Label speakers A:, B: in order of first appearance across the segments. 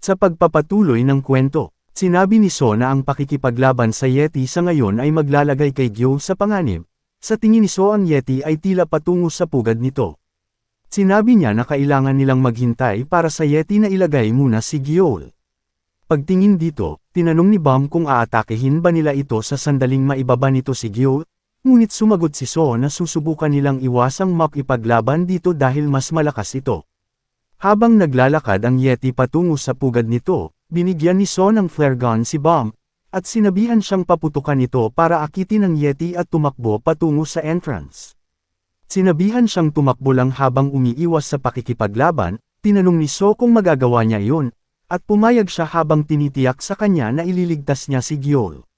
A: Sa pagpapatuloy ng kwento, sinabi ni So na ang pakikipaglaban sa Yeti sa ngayon ay maglalagay kay Gyo sa panganib. Sa tingin ni So ang Yeti ay tila patungo sa pugad nito. Sinabi niya na kailangan nilang maghintay para sa Yeti na ilagay muna si Gyo. Pagtingin dito, tinanong ni Bam kung aatakehin ba nila ito sa sandaling maibaba nito si Gyo, ngunit sumagot si So na susubukan nilang iwasang makipaglaban dito dahil mas malakas ito. Habang naglalakad ang Yeti patungo sa pugad nito, binigyan ni So ng flare gun si Bam, at sinabihan siyang paputukan ito para akitin ang Yeti at tumakbo patungo sa entrance. Sinabihan siyang tumakbo lang habang umiiwas sa pakikipaglaban, tinanong ni So kung magagawa niya iyon, at pumayag siya habang tinitiyak sa kanya na ililigtas niya si Gyo.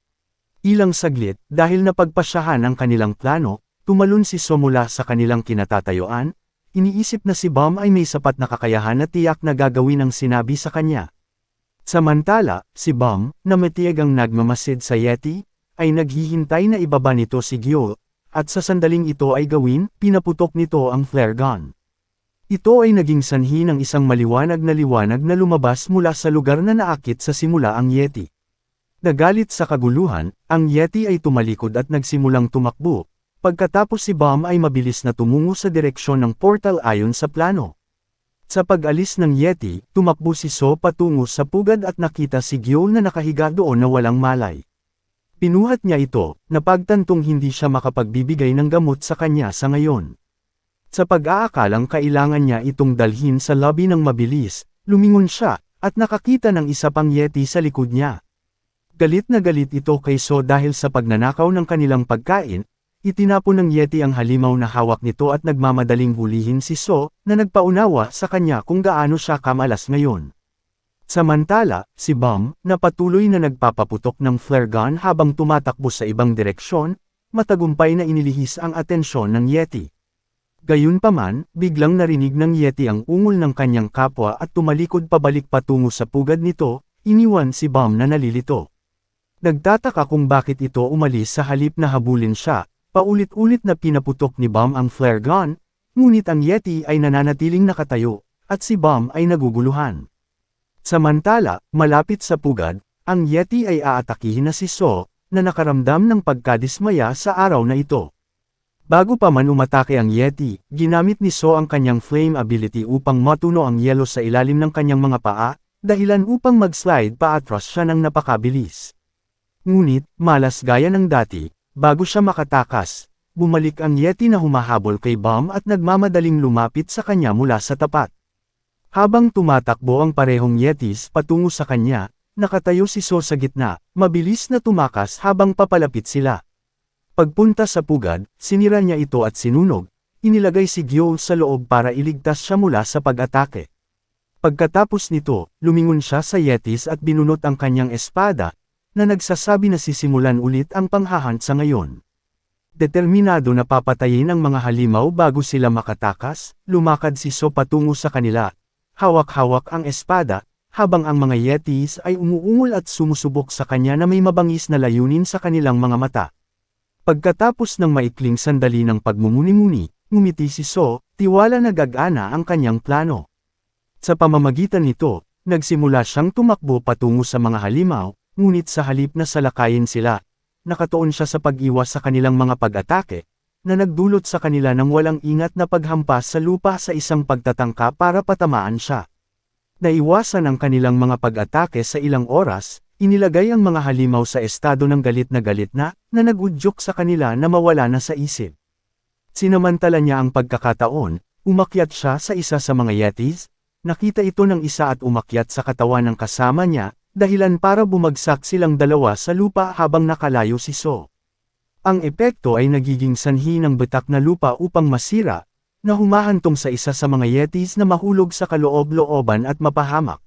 A: Ilang saglit, dahil napagpasyahan ang kanilang plano, tumalon si So mula sa kanilang kinatatayuan. Iniisip na si Bam ay may sapat na kakayahan na tiyak na gagawin ang sinabi sa kanya. Samantala, si Bam, na matiyag ang nagmamasid sa Yeti, ay naghihintay na ibaba nito si Gyo, at sa sandaling ito ay gawin, pinaputok nito ang flare gun. Ito ay naging sanhi ng isang maliwanag na lumabas mula sa lugar na naakit sa simula ang Yeti. Nagalit sa kaguluhan, ang Yeti ay tumalikod at nagsimulang tumakbo. Pagkatapos si Bam ay mabilis na tumungo sa direksyon ng portal ayon sa plano. Sa pag-alis ng Yeti, tumakbo si So patungo sa pugad at nakita si Gyo na nakahiga doon na walang malay. Pinuhat niya ito, na pagtantong hindi siya makapagbibigay ng gamot sa kanya sa ngayon. Sa pag-aakalang kailangan niya itong dalhin sa lobby ng mabilis, lumingon siya, at nakakita ng isa pang Yeti sa likod niya. Galit na galit ito kay So dahil sa pagnanakaw ng kanilang pagkain, itinapon ng Yeti ang halimaw na hawak nito at nagmamadaling hulihin si So, na nagpaunawa sa kanya kung gaano siya kamalas ngayon. Samantala, si Bam, na patuloy na nagpapaputok ng flare gun habang tumatakbo sa ibang direksyon, matagumpay na inilihis ang atensyon ng Yeti. Gayunpaman, biglang narinig ng Yeti ang ungol ng kanyang kapwa at tumalikod pabalik patungo sa pugad nito, iniwan si Bam na nalilito. Nagtataka kung bakit ito umalis sa halip na habulin siya, paulit-ulit na pinaputok ni Bam ang flare gun, ngunit ang Yeti ay nananatiling nakatayo, at si Bam ay naguguluhan. Samantala, malapit sa pugad, ang Yeti ay aatakihin na si So, na nakaramdam ng pagkadismaya sa araw na ito. Bago pa man umatake ang Yeti, ginamit ni So ang kanyang flame ability upang matuno ang yelo sa ilalim ng kanyang mga paa, dahilan upang mag-slide paatras siya ng napakabilis. Ngunit, malas gaya ng dati, bago siya makatakas, bumalik ang Yeti na humahabol kay Bam at nagmamadaling lumapit sa kanya mula sa tapat. Habang tumatakbo ang parehong Yetis patungo sa kanya, nakatayo si So sa gitna, mabilis na tumakas habang papalapit sila. Pagpunta sa pugad, sinira niya ito at sinunog, inilagay si Gyo sa loob para iligtas siya mula sa pag-atake. Pagkatapos nito, lumingon siya sa Yetis at binunot ang kanyang espada, na nagsasabi na sisimulan ulit ang panghahunt sa ngayon. Determinado na papatayin ang mga halimaw bago sila makatakas, lumakad si So patungo sa kanila. Hawak-hawak ang espada, habang ang mga Yetis ay umuungol at sumusubok sa kanya na may mabangis na layunin sa kanilang mga mata. Pagkatapos ng maikling sandali ng pagmumuni-muni, ngumiti si So, tiwala na gagana ang kanyang plano. Sa pamamagitan nito, nagsimula siyang tumakbo patungo sa mga halimaw, ngunit sa halip na salakayin sila, nakatuon siya sa pag-iwas sa kanilang mga pag-atake, na nagdulot sa kanila ng walang ingat na paghampas sa lupa sa isang pagtatangka para patamaan siya. Naiwasan ang kanilang mga pag-atake sa ilang oras, inilagay ang mga halimaw sa estado ng galit na nagudyok sa kanila na mawala na sa isip. Sinamantala niya ang pagkakataon, umakyat siya sa isa sa mga Yetis, nakita ito ng isa at umakyat sa katawan ng kasama niya, dahilan para bumagsak silang dalawa sa lupa habang nakalayo si So. Ang epekto ay nagiging sanhi ng betak na lupa upang masira, na humahantong sa isa sa mga Yetis na mahulog sa kaloob-looban at mapahamak.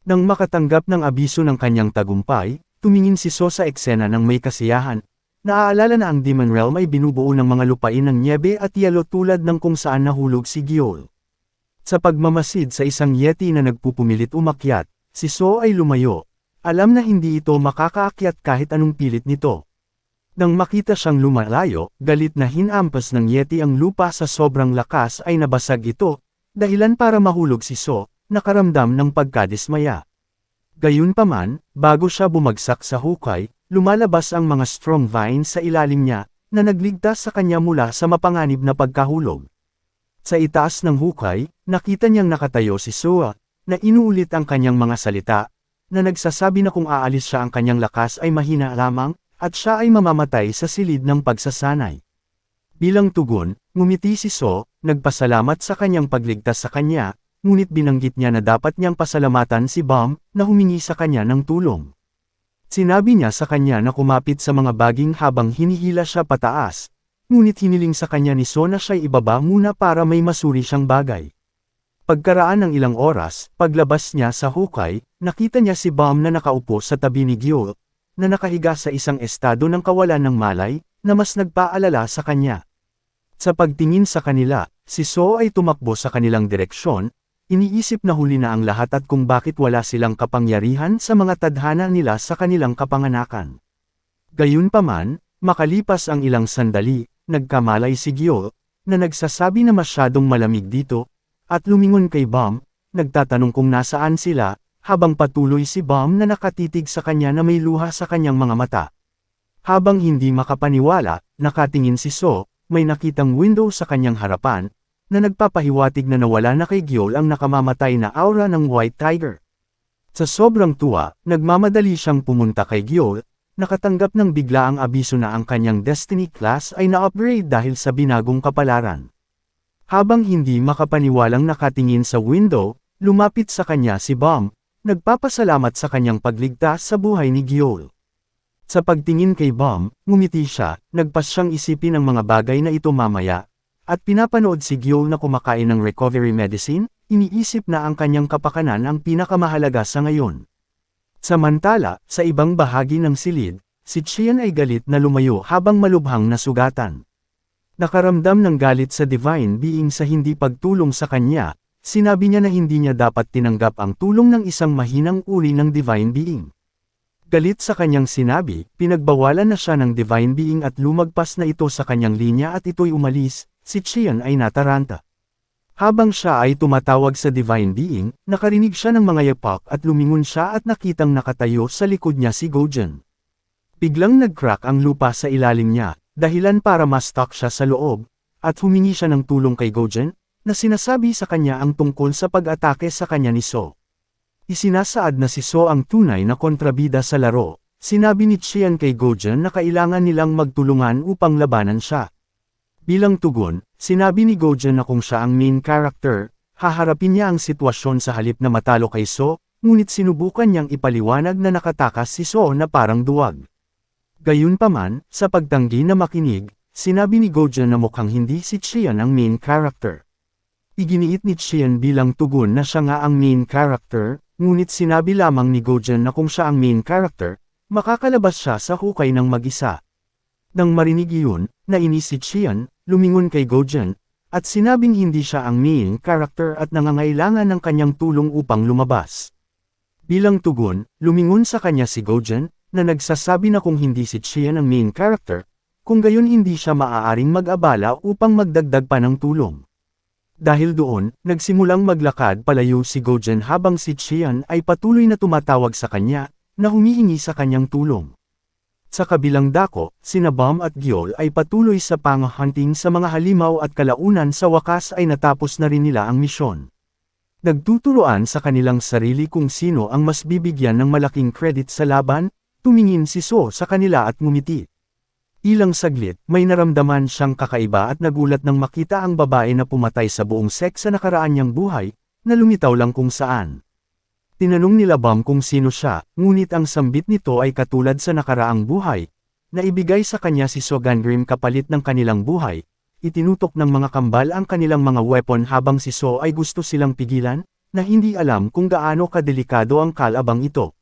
A: Nang makatanggap ng abiso ng kanyang tagumpay, tumingin si So sa eksena ng may kasiyahan. Naaalala na ang Demon Realm ay binubuo ng mga lupain ng nyebe at yelo tulad ng kung saan nahulog si Gyo. Sa pagmamasid sa isang Yeti na nagpupumilit umakyat, si So ay lumayo. Alam na hindi ito makakaakyat kahit anong pilit nito. Nang makita siyang lumalayo, galit na hinampas ng Yeti ang lupa sa sobrang lakas ay nabasag ito, dahilan para mahulog si So, nakaramdam ng pagkadismaya. Gayunpaman, bago siya bumagsak sa hukay, lumalabas ang mga strong vines sa ilalim niya, na nagligtas sa kanya mula sa mapanganib na pagkahulog. Sa itaas ng hukay, nakita niyang nakatayo si Sua, na inuulit ang kanyang mga salita, na nagsasabi na kung aalis siya ang kanyang lakas ay mahina lamang, at siya ay mamamatay sa silid ng pagsasanay. Bilang tugon, ngumiti si So, nagpasalamat sa kanyang pagligtas sa kanya, ngunit binanggit niya na dapat niyang pasalamatan si Bam, na humingi sa kanya ng tulong. Sinabi niya sa kanya na kumapit sa mga baging habang hinihila siya pataas, ngunit hiniling sa kanya ni So na siya'y ibaba muna para may masuri siyang bagay. Pagkaraan ng ilang oras, paglabas niya sa hukay, nakita niya si Bam na nakaupo sa tabi ni Gyo, na nakahiga sa isang estado ng kawalan ng malay, na mas nagpaalala sa kanya. Sa pagtingin sa kanila, si So ay tumakbo sa kanilang direksyon, iniisip na huli na ang lahat at kung bakit wala silang kapangyarihan sa mga tadhana nila sa kanilang kapanganakan. Gayunpaman, makalipas ang ilang sandali, nagkamalay si Gyo, na nagsasabi na masyadong malamig dito, at lumingon kay Bam, nagtatanong kung nasaan sila, habang patuloy si Bam na nakatitig sa kanya na may luha sa kanyang mga mata. Habang hindi makapaniwala, nakatingin si So, may nakitang window sa kanyang harapan, na nagpapahiwatig na nawala na kay Gyo ang nakamamatay na aura ng White Tiger. Sa sobrang tuwa, nagmamadali siyang pumunta kay Gyo, nakatanggap ng biglaang abiso na ang kanyang Destiny class ay na-upgrade dahil sa binagong kapalaran. Habang hindi makapaniwalang nakatingin sa window, lumapit sa kanya si Bam, nagpapasalamat sa kanyang pagligtas sa buhay ni Gyo. Sa pagtingin kay Bam, ngumiti siya, nagpas siyang isipin ang mga bagay na ito mamaya, at pinapanood si Gyo na kumakain ng recovery medicine, iniisip na ang kanyang kapakanan ang pinakamahalaga sa ngayon. Samantala, sa ibang bahagi ng silid, si Qian ay galit na lumayo habang malubhang nasugatan. Nakaramdam ng galit sa Divine Being sa hindi pagtulong sa kanya, sinabi niya na hindi niya dapat tinanggap ang tulong ng isang mahinang uri ng Divine Being. Galit sa kanyang sinabi, pinagbawalan na siya ng Divine Being at lumagpas na ito sa kanyang linya at ito'y umalis, si Qian ay nataranta. Habang siya ay tumatawag sa Divine Being, nakarinig siya ng mga yapak at lumingon siya at nakitang nakatayo sa likod niya si Gojen. Biglang nag-crack ang lupa sa ilalim niya, dahilan para ma-stuck siya sa loob, at humingi siya ng tulong kay Gojen, na sinasabi sa kanya ang tungkol sa pag-atake sa kanya ni So. Isinasaad na si So ang tunay na kontrabida sa laro, sinabi ni Qian kay Gojen na kailangan nilang magtulungan upang labanan siya. Bilang tugon, sinabi ni Gojen na kung siya ang main character, haharapin niya ang sitwasyon sa halip na matalo kay So, ngunit sinubukan niyang ipaliwanag na nakatakas si So na parang duwag. Gayunpaman, sa pagtanggi na makinig, sinabi ni Gojen na mukhang hindi si Qian ang main character. Iginiit ni Qian bilang tugon na siya nga ang main character, ngunit sinabi lamang ni Gojen na kung siya ang main character, makakalabas siya sa hukay ng mag-isa. Nang marinig iyon, nainis si Qian, lumingon kay Gojen, at sinabing hindi siya ang main character at nangangailangan ng kanyang tulong upang lumabas. Bilang tugon, lumingon sa kanya si Gojen, na nagsasabi na kung hindi si Qian ang main character, kung gayon hindi siya maaaring mag-abala upang magdagdag pa ng tulong. Dahil doon, nagsimulang maglakad palayo si Gojen habang si Qian ay patuloy na tumatawag sa kanya, na humihingi sa kanyang tulong. Sa kabilang dako, sina Bam at Gyo ay patuloy sa pang-hunting sa mga halimaw at kalaunan sa wakas ay natapos na rin nila ang misyon. Nagtuturoan sa kanilang sarili kung sino ang mas bibigyan ng malaking credit sa laban, tumingin si So sa kanila at ngumiti. Ilang saglit, may naramdaman siyang kakaiba at nagulat nang makita ang babae na pumatay sa buong seks sa nakaraan niyang buhay, na lumitaw lang kung saan. Tinanong nila Bam kung sino siya, ngunit ang sambit nito ay katulad sa nakaraang buhay, na ibigay sa kanya si So Gangrim kapalit ng kanilang buhay, itinutok ng mga kambal ang kanilang mga weapon habang si So ay gusto silang pigilan, na hindi alam kung gaano kadelikado ang kalabang ito.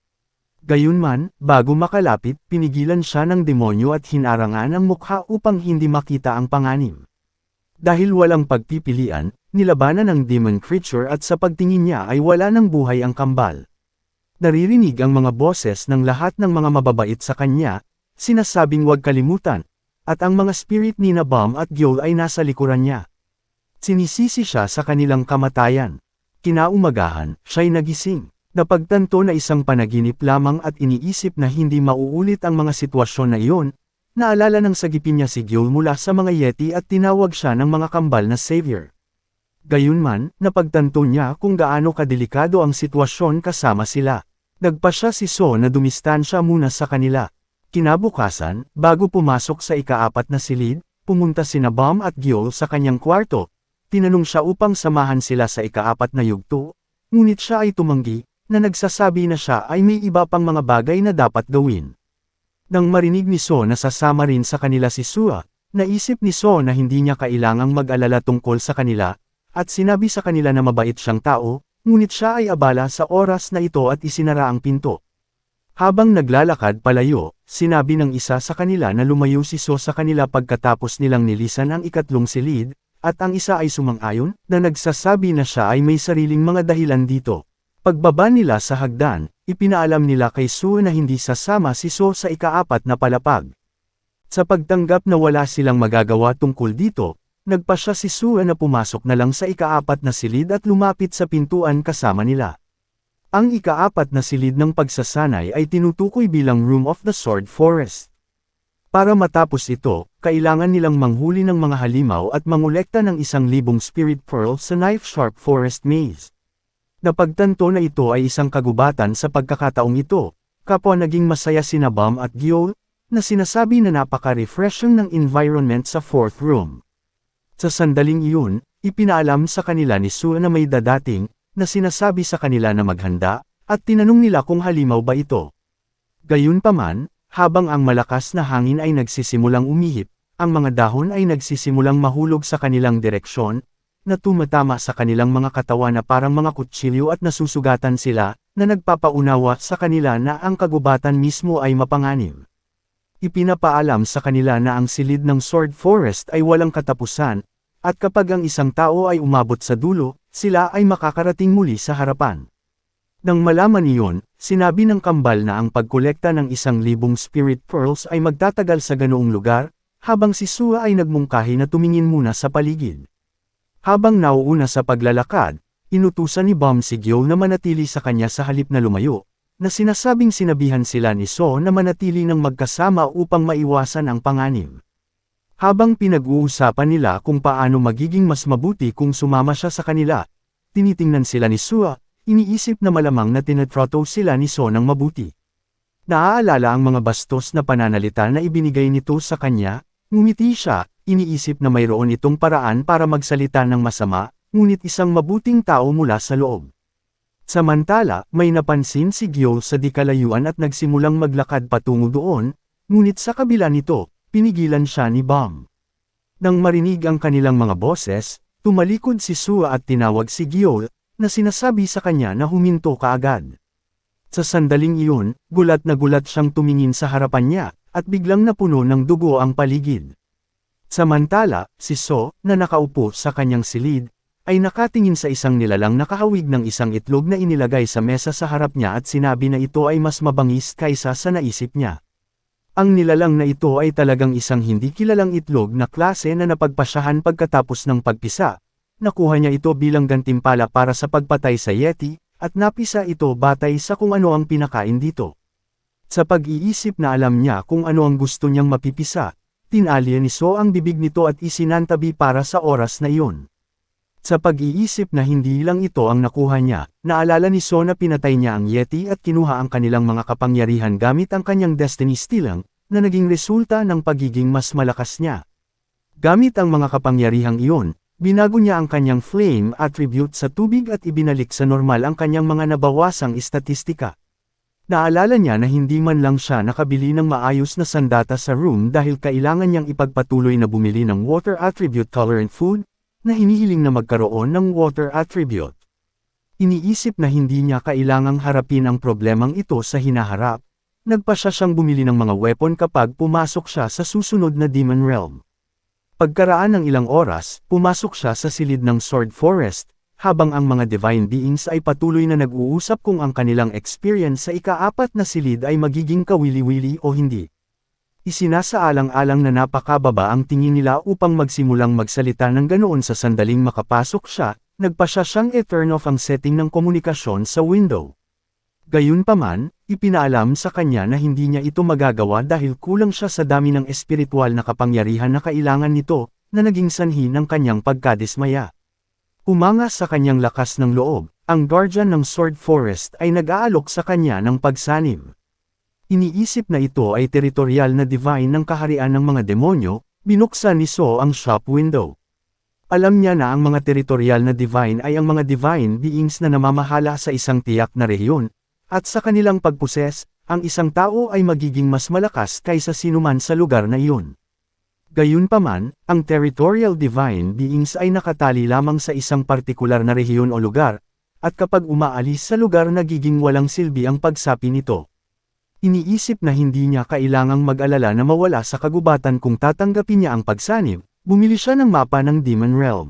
A: Gayunman, bago makalapit, pinigilan siya ng demonyo at hinarangan ang mukha upang hindi makita ang panganib. Dahil walang pagpipilian, nilabanan ng demon creature at sa pagtingin niya ay wala ng buhay ang kambal. Naririnig ang mga boses ng lahat ng mga mababait sa kanya, sinasabing huwag kalimutan, at ang mga spirit ni Bam at Gyo ay nasa likuran niya. Sinisisi siya sa kanilang kamatayan. Kinaumagahan, siya'y nagising. Napagtanto na isang panaginip lamang at iniisip na hindi mauulit ang mga sitwasyon na iyon, naalala ng sagipin niya si Gil mula sa mga Yeti at tinawag siya ng mga kambal na savior. Gayunman, napagtanto niya kung gaano kadelikado ang sitwasyon kasama sila. Nagpa siya si So na dumistansya muna sa kanila. Kinabukasan, bago pumasok sa ika-4 na silid, pumunta sina Bam at Gil sa kanyang kwarto. Tinanong siya upang samahan sila sa ika-4 na yugto, ngunit siya ay tumanggi, na nagsasabi na siya ay may iba pang mga bagay na dapat gawin. Nang marinig ni So na sasama rin sa kanila si Sua, naisip ni So na hindi niya kailangang mag-alala tungkol sa kanila, at sinabi sa kanila na mabait siyang tao, ngunit siya ay abala sa oras na ito at isinara ang pinto. Habang naglalakad palayo, sinabi ng isa sa kanila na lumayo si So sa kanila pagkatapos nilang nilisan ang ikatlong silid, at ang isa ay sumang-ayon, na nagsasabi na siya ay may sariling mga dahilan dito. Pagbaba nila sa hagdan, ipinaalam nila kay Sue na hindi sasama si So sa ika-4 na palapag. Sa pagtanggap na wala silang magagawa tungkol dito, nagpa siya si Sue na pumasok na lang sa ika-4 na silid at lumapit sa pintuan kasama nila. Ang ika-4 na silid ng pagsasanay ay tinutukoy bilang Room of the Sword Forest. Para matapos ito, kailangan nilang manghuli ng mga halimaw at mangolekta ng 1,000 spirit pearl sa Knife Sharp Forest Maze. Napagtanto na ito ay isang kagubatan sa pagkakataong ito, kapwa naging masaya sina Bam at Gil, na sinasabi na napaka-refreshing ng environment sa 4th room. Sa sandaling iyon, ipinaalam sa kanila ni Sue na may dadating, na sinasabi sa kanila na maghanda, at tinanong nila kung halimaw ba ito. Gayunpaman, habang ang malakas na hangin ay nagsisimulang umihip, ang mga dahon ay nagsisimulang mahulog sa kanilang direksyon, na tumatama sa kanilang mga katawan na parang mga kutsilyo at nasusugatan sila, na nagpapaunawa sa kanila na ang kagubatan mismo ay mapanganib. Ipinapaalam sa kanila na ang silid ng Sword Forest ay walang katapusan, at kapag ang isang tao ay umabot sa dulo, sila ay makakarating muli sa harapan. Nang malaman iyon, sinabi ng kambal na ang pagkolekta ng 1,000 spirit pearls ay magtatagal sa ganoong lugar, habang si Sue ay nagmungkahi na tumingin muna sa paligid. Habang nauuna sa paglalakad, inutusan ni Bam si Gil na manatili sa kanya sa halip na lumayo, na sinasabing sinabihan sila ni So na manatili ng magkasama upang maiwasan ang panganib. Habang pinag-uusapan nila kung paano magiging mas mabuti kung sumama siya sa kanila, tinitingnan sila ni Sua, iniisip na malamang na tinatrato sila ni So ng mabuti. Naaalala ang mga bastos na pananalita na ibinigay nito sa kanya, ngumiti siya. Iniisip na mayroon itong paraan para magsalita ng masama, ngunit isang mabuting tao mula sa loob. Samantala, may napansin si Gil sa di kalayuan at nagsimulang maglakad patungo doon, ngunit sa kabila nito, pinigilan siya ni Bam. Nang marinig ang kanilang mga boses, tumalikod si Sue at tinawag si Gil, na sinasabi sa kanya na huminto kaagad. Sa sandaling iyon, gulat na gulat siyang tumingin sa harapan niya, at biglang napuno ng dugo ang paligid. Samantala, si So, na nakaupo sa kanyang silid, ay nakatingin sa isang nilalang nakahawig ng isang itlog na inilagay sa mesa sa harap niya at sinabi na ito ay mas mabangis kaysa sa naisip niya. Ang nilalang na ito ay talagang isang hindi kilalang itlog na klase na napagpasyahan pagkatapos ng pagpisa. Nakuha niya ito bilang gantimpala para sa pagpatay sa Yeti, at napisa ito batay sa kung ano ang pinakain dito. Sa pag-iisip na alam niya kung ano ang gusto niyang mapipisa, tinalya ni So ang bibig nito at isinantabi para sa oras na iyon. Sa pag-iisip na hindi lang ito ang nakuha niya, naalala ni So na pinatay niya ang Yeti at kinuha ang kanilang mga kapangyarihan gamit ang kanyang Destiny Stealing, na naging resulta ng pagiging mas malakas niya. Gamit ang mga kapangyarihang iyon, binago niya ang kanyang flame attribute sa tubig at ibinalik sa normal ang kanyang mga nabawasang istatistika. Naalala niya na hindi man lang siya nakabili ng maayos na sandata sa room dahil kailangan niyang ipagpatuloy na bumili ng water attribute tolerant food, na hinihiling na magkaroon ng water attribute. Iniisip na hindi niya kailangang harapin ang problemang ito sa hinaharap, nagpa siya siyang bumili ng mga weapon kapag pumasok siya sa susunod na Demon Realm. Pagkaraan ng ilang oras, pumasok siya sa silid ng Sword Forest, habang ang mga divine beings ay patuloy na nag-uusap kung ang kanilang experience sa ika-4 na silid ay magiging kawili-wili o hindi. Isinasaalang-alang na napakababa ang tingin nila upang magsimulang magsalita ng ganoon sa sandaling makapasok siya, nagpa siya siyang i-turn off ang setting ng komunikasyon sa window. Gayunpaman, ipinaalam sa kanya na hindi niya ito magagawa dahil kulang siya sa dami ng espiritual na kapangyarihan na kailangan nito, na naging sanhi ng kanyang pagkadismaya. Umanga sa kanyang lakas ng loob, ang guardian ng Sword Forest ay nag-aalok sa kanya ng pagsanib. Iniisip na ito ay teritorial na divine ng kaharian ng mga demonyo, binuksan ni So ang shop window. Alam niya na ang mga teritorial na divine ay ang mga divine beings na namamahala sa isang tiyak na rehiyon, at sa kanilang pagposes, ang isang tao ay magiging mas malakas kaysa sinuman sa lugar na iyon. Gayunpaman, ang territorial divine beings ay nakatali lamang sa isang partikular na rehiyon o lugar, at kapag umaalis sa lugar nagiging walang silbi ang pagsapi nito. Iniisip na hindi niya kailangang mag-alala na mawala sa kagubatan kung tatanggapin niya ang pagsanib, bumili siya ng mapa ng Demon Realm.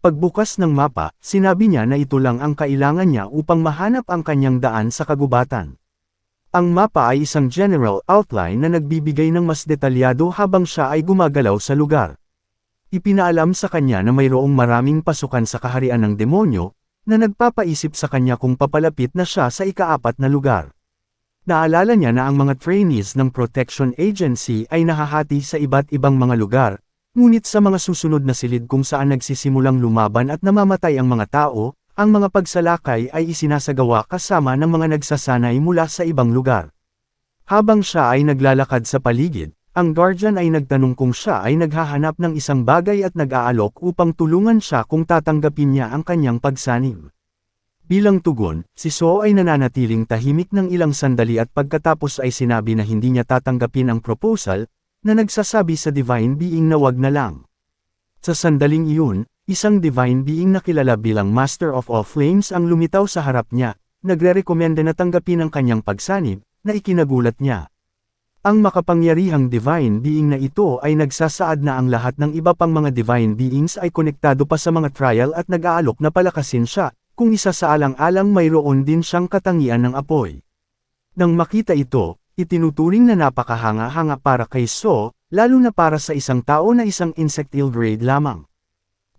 A: Pagbukas ng mapa, sinabi niya na ito lang ang kailangan niya upang mahanap ang kanyang daan sa kagubatan. Ang mapa ay isang general outline na nagbibigay ng mas detalyado habang siya ay gumagalaw sa lugar. Ipinaalam sa kanya na mayroong maraming pasukan sa kaharian ng demonyo, na nagpapaisip sa kanya kung papalapit na siya sa ikaapat na lugar. Naalala niya na ang mga trainees ng Protection Agency ay nahahati sa iba't ibang mga lugar, ngunit sa mga susunod na silid kung saan nagsisimulang lumaban at namamatay ang mga tao, ang mga pagsalakay ay isinasagawa kasama ng mga nagsasanay mula sa ibang lugar. Habang siya ay naglalakad sa paligid, ang guardian ay nagtanong kung siya ay naghahanap ng isang bagay at nag-aalok upang tulungan siya kung tatanggapin niya ang kanyang pagsanib. Bilang tugon, si So ay nananatiling tahimik ng ilang sandali at pagkatapos ay sinabi na hindi niya tatanggapin ang proposal, na nagsasabi sa divine being na wag na lang. Sa sandaling iyon, isang divine being na kilala bilang Master of All Flames ang lumitaw sa harap niya, nagre-rekomenda na tanggapin ang kanyang pagsanib, na ikinagulat niya. Ang makapangyarihang divine being na ito ay nagsasaad na ang lahat ng iba pang mga divine beings ay konektado pa sa mga trial at nag-aalok na palakasin siya, kung isa sa alang-alang mayroon din siyang katangian ng apoy. Nang makita ito, itinuturing na napakahanga-hanga para kay So, lalo na para sa isang tao na isang insectile grade lamang.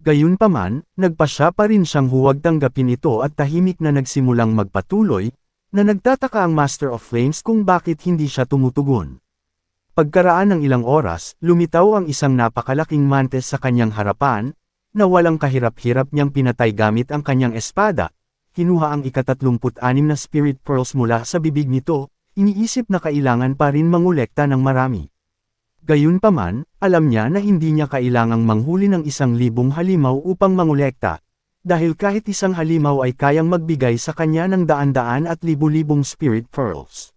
A: Gayunpaman, nagpasya pa rin siyang huwag tanggapin ito at tahimik na nagsimulang magpatuloy, na nagtataka ang Master of Flames kung bakit hindi siya tumutugon. Pagkaraan ng ilang oras, lumitaw ang isang napakalaking mantis sa kanyang harapan, na walang kahirap-hirap niyang pinatay gamit ang kanyang espada, kinuha ang ika-36 na spirit pearls mula sa bibig nito, iniisip na kailangan pa rin mangolekta ng marami. Gayunpaman, alam niya na hindi niya kailangang manghuli ng 1,000 halimaw upang mangolekta, dahil kahit isang halimaw ay kayang magbigay sa kanya ng daan-daan at libu-libong spirit pearls.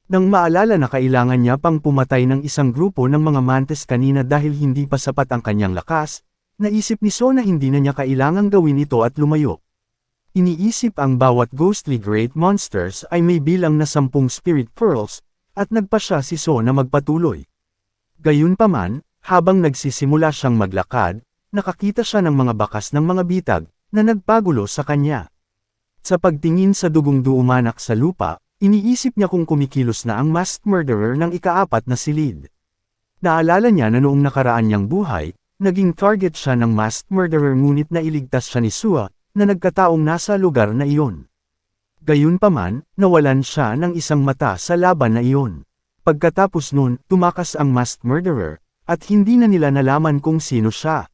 A: Nang maalala na kailangan niya pang pumatay ng isang grupo ng mga mantis kanina dahil hindi pa sapat ang kanyang lakas, naisip ni So na hindi na niya kailangang gawin ito at lumayo. Iniisip ang bawat ghostly great monsters ay may bilang na 10 spirit pearls, at nagpasya si So na magpatuloy. Gayunpaman, habang nagsisimula siyang maglakad, nakakita siya ng mga bakas ng mga bitag, na nagpagulo sa kanya. Sa pagtingin sa dugong duumanak sa lupa, iniisip niya kung kumikilos na ang masked murderer ng ika-4 na silid. Naalala niya na noong nakaraan niyang buhay, naging target siya ng masked murderer ngunit nailigtas siya ni Sua, na nagkataong nasa lugar na iyon. Gayunpaman, nawalan siya ng isang mata sa laban na iyon. Pagkatapos nun, tumakas ang masked murderer, at hindi na nila nalaman kung sino siya.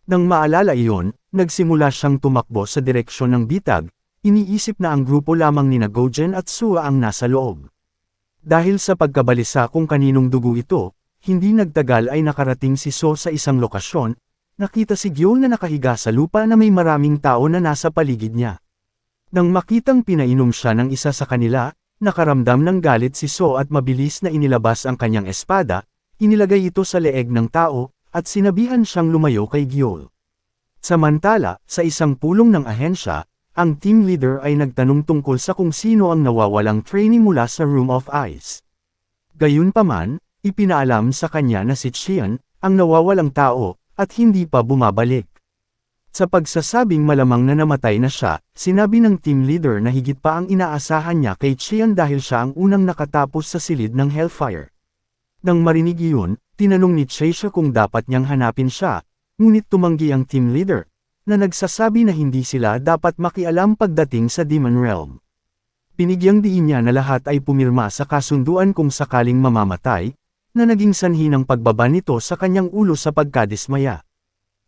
A: Nang maalala iyon, nagsimula siyang tumakbo sa direksyon ng bitag, iniisip na ang grupo lamang ni Gojen at Sua ang nasa loob. Dahil sa pagkabalisa kung kaninong dugo ito, hindi nagtagal ay nakarating si So sa isang lokasyon, nakita si Gyo na nakahiga sa lupa na may maraming tao na nasa paligid niya. Nang makitang pinainom siya ng isa sa kanila, nakaramdam ng galit si So at mabilis na inilabas ang kanyang espada, inilagay ito sa leeg ng tao, at sinabihan siyang lumayo kay Gyo. Samantala, sa isang pulong ng ahensya, ang team leader ay nagtanong tungkol sa kung sino ang nawawalang trainee mula sa Room of Ice. Gayunpaman, ipinaalam sa kanya na si Qian, ang nawawalang tao, at hindi pa bumabalik. Sa pagsasabing malamang na namatay na siya, sinabi ng team leader na higit pa ang inaasahan niya kay Qian dahil siya ang unang nakatapos sa silid ng Hellfire. Nang marinig iyon, tinanong ni Chase kung dapat niyang hanapin siya, ngunit tumanggi ang team leader, na nagsasabi na hindi sila dapat makialam pagdating sa Demon Realm. Pinigyang diin niya na lahat ay pumirma sa kasunduan kung sakaling mamamatay, na naging sanhi ng pagbaba nito sa kanyang ulo sa pagkadismaya.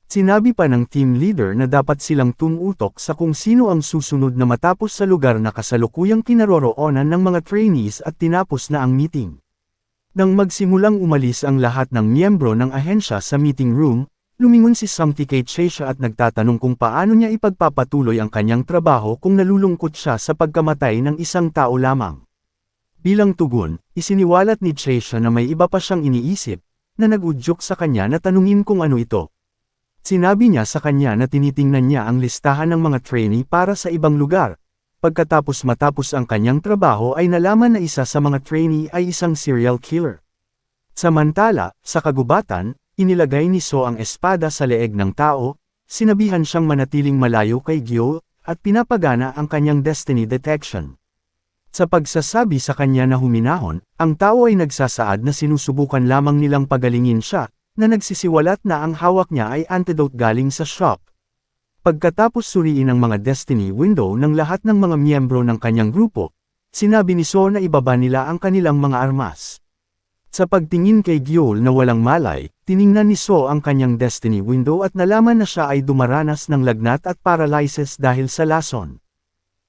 A: Sinabi pa ng team leader na dapat silang tumutok sa kung sino ang susunod na matapos sa lugar na kasalukuyang kinaroroonan ng mga trainees at tinapos na ang meeting. Nang magsimulang umalis ang lahat ng miyembro ng ahensya sa meeting room, lumingon si Samty kay Chesha at nagtatanong kung paano niya ipagpapatuloy ang kanyang trabaho kung nalulungkot siya sa pagkamatay ng isang tao lamang. Bilang tugon, isiniwalat ni Chesha na may iba pa siyang iniisip, na nag-udyok sa kanya na tanungin kung ano ito. Sinabi niya sa kanya na tinitingnan niya ang listahan ng mga trainee para sa ibang lugar. Pagkatapos matapos ang kanyang trabaho ay nalaman na isa sa mga trainee ay isang serial killer. Samantala, sa kagubatan, inilagay ni So ang espada sa leeg ng tao, sinabihan siyang manatiling malayo kay Gyo, at pinapagana ang kanyang destiny detection. Sa pagsasabi sa kanya na huminahon, ang tao ay nagsasaad na sinusubukan lamang nilang pagalingin siya, na nagsisiwalat na ang hawak niya ay antidote galing sa shop. Pagkatapos suriin ang mga destiny window ng lahat ng mga miyembro ng kanyang grupo, sinabi ni So na ibaba nila ang kanilang mga armas. Sa pagtingin kay Gyul na walang malay, tiningnan ni So ang kanyang destiny window at nalaman na siya ay dumaranas ng lagnat at paralysis dahil sa lason.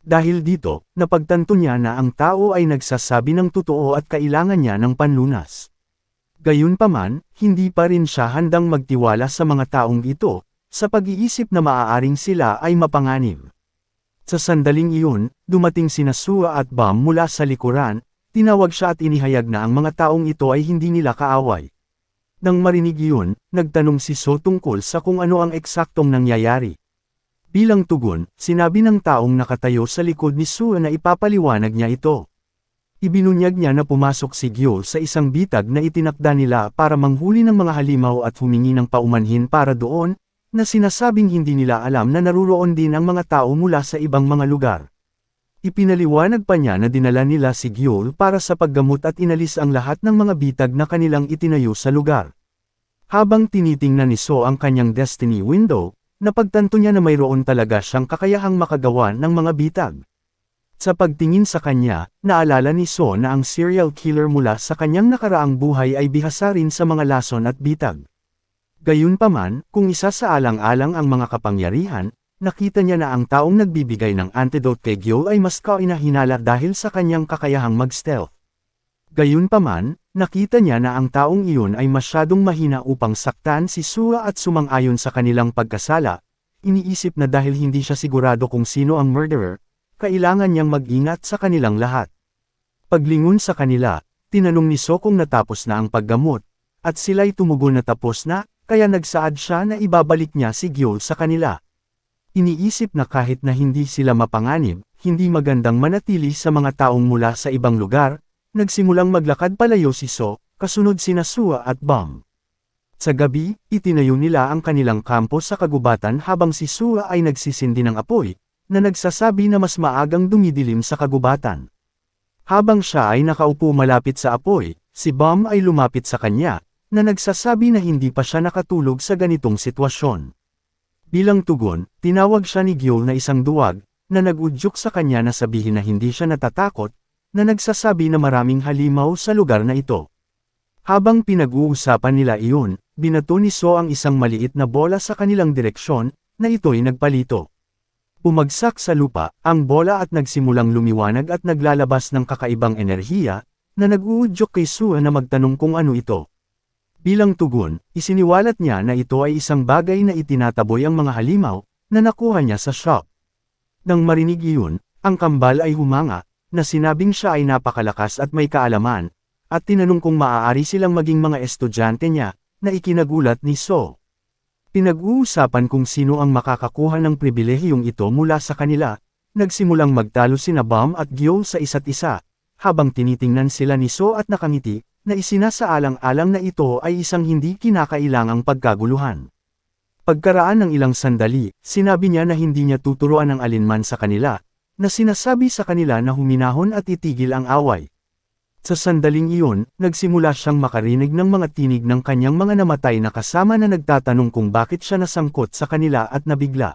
A: Dahil dito, napagtanto niya na ang tao ay nagsasabi ng totoo at kailangan niya ng panlunas. Gayunpaman, hindi pa rin siya handang magtiwala sa mga taong ito, sa pag-iisip na maaaring sila ay mapanganib. Sa sandaling iyon, dumating sina Sua at Bam mula sa likuran, tinawag siya at inihayag na ang mga taong ito ay hindi nila kaaway. Nang marinig iyon, nagtanong si So tungkol sa kung ano ang eksaktong nangyayari. Bilang tugon, sinabi ng taong nakatayo sa likod ni Sua na ipapaliwanag niya ito. Ibinunyag niya na pumasok si Gyo sa isang bitag na itinakda nila para manghuli ng mga halimaw at humingi ng paumanhin para doon, na sinasabing hindi nila alam na naruroon din ang mga tao mula sa ibang mga lugar. Ipinaliwanag pa niya na dinala nila si Gyo para sa paggamot at inalis ang lahat ng mga bitag na kanilang itinayo sa lugar. Habang tinitingnan ni So ang kanyang destiny window, napagtanto niya na mayroon talaga siyang kakayahang makagawa ng mga bitag. Sa pagtingin sa kanya, naalala ni So na ang serial killer mula sa kanyang nakaraang buhay ay bihasa rin sa mga lason at bitag. Gayunpaman, kung isa sa alang-alang ang mga kapangyarihan, nakita niya na ang taong nagbibigay ng antidote kay Gyo ay mas kainahinala dahil sa kanyang kakayahang mag-stealth. Gayunpaman, nakita niya na ang taong iyon ay masyadong mahina upang saktan si Sua at sumang-ayon sa kanilang pagkasala, iniisip na dahil hindi siya sigurado kung sino ang murderer, kailangan niyang mag-ingat sa kanilang lahat. Paglingon sa kanila, tinanong ni So kung natapos na ang paggamot, at sila'y tumugon na tapos na, kaya nagsaad siya na ibabalik niya si Gyo sa kanila. Iniisip na kahit na hindi sila mapanganib, hindi magandang manatili sa mga taong mula sa ibang lugar, nagsimulang maglakad palayo si So, kasunod sina Sua at Bam. Sa gabi, itinayo nila ang kanilang kampo sa kagubatan habang si Sua ay nagsisindi ng apoy, na nagsasabi na mas maagang dumidilim sa kagubatan. Habang siya ay nakaupo malapit sa apoy, si Bam ay lumapit sa kanya, na nagsasabi na hindi pa siya nakatulog sa ganitong sitwasyon. Bilang tugon, tinawag siya ni Gyo na isang duwag, na nag-udyok sa kanya na sabihin na hindi siya natatakot, na nagsasabi na maraming halimaw sa lugar na ito. Habang pinag-uusapan nila iyon, binato ni So ang isang maliit na bola sa kanilang direksyon, na ito'y nagpalito. Bumagsak sa lupa, ang bola at nagsimulang lumiwanag at naglalabas ng kakaibang enerhiya, na nag-uudyok kay Sua na magtanong kung ano ito. Bilang tugon, isiniwalat niya na ito ay isang bagay na itinataboy ang mga halimaw, na nakuha niya sa shop. Nang marinig iyon, ang kambal ay humanga, na sinabing siya ay napakalakas at may kaalaman, at tinanong kung maaari silang maging mga estudyante niya, na ikinagulat ni So. Pinag-uusapan kung sino ang makakakuha ng pribilehiyong ito mula sa kanila, nagsimulang magtalo sina Bam at Gyo sa isa't isa, habang tinitingnan sila ni So at nakangiti, na isinasaalang-alang na ito ay isang hindi kinakailangang pagkaguluhan. Pagkaraan ng ilang sandali, sinabi niya na hindi niya tuturuan ng alinman sa kanila, na sinasabi sa kanila na huminahon at itigil ang away. Sa sandaling iyon, nagsimula siyang makarinig ng mga tinig ng kanyang mga namatay na kasama na nagtatanong kung bakit siya nasangkot sa kanila at nabigla.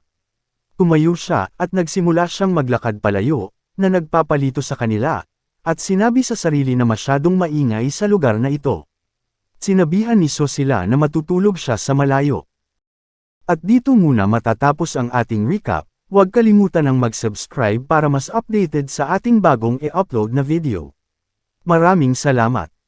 A: Tumayo siya at nagsimula siyang maglakad palayo, na nagpapalito sa kanila, at sinabi sa sarili na masyadong maingay sa lugar na ito. Sinabihan ni So sila na matutulog siya sa malayo. At dito muna matatapos ang ating recap. Huwag kalimutan ang mag-subscribe para mas updated sa ating bagong i-upload na video. Maraming salamat!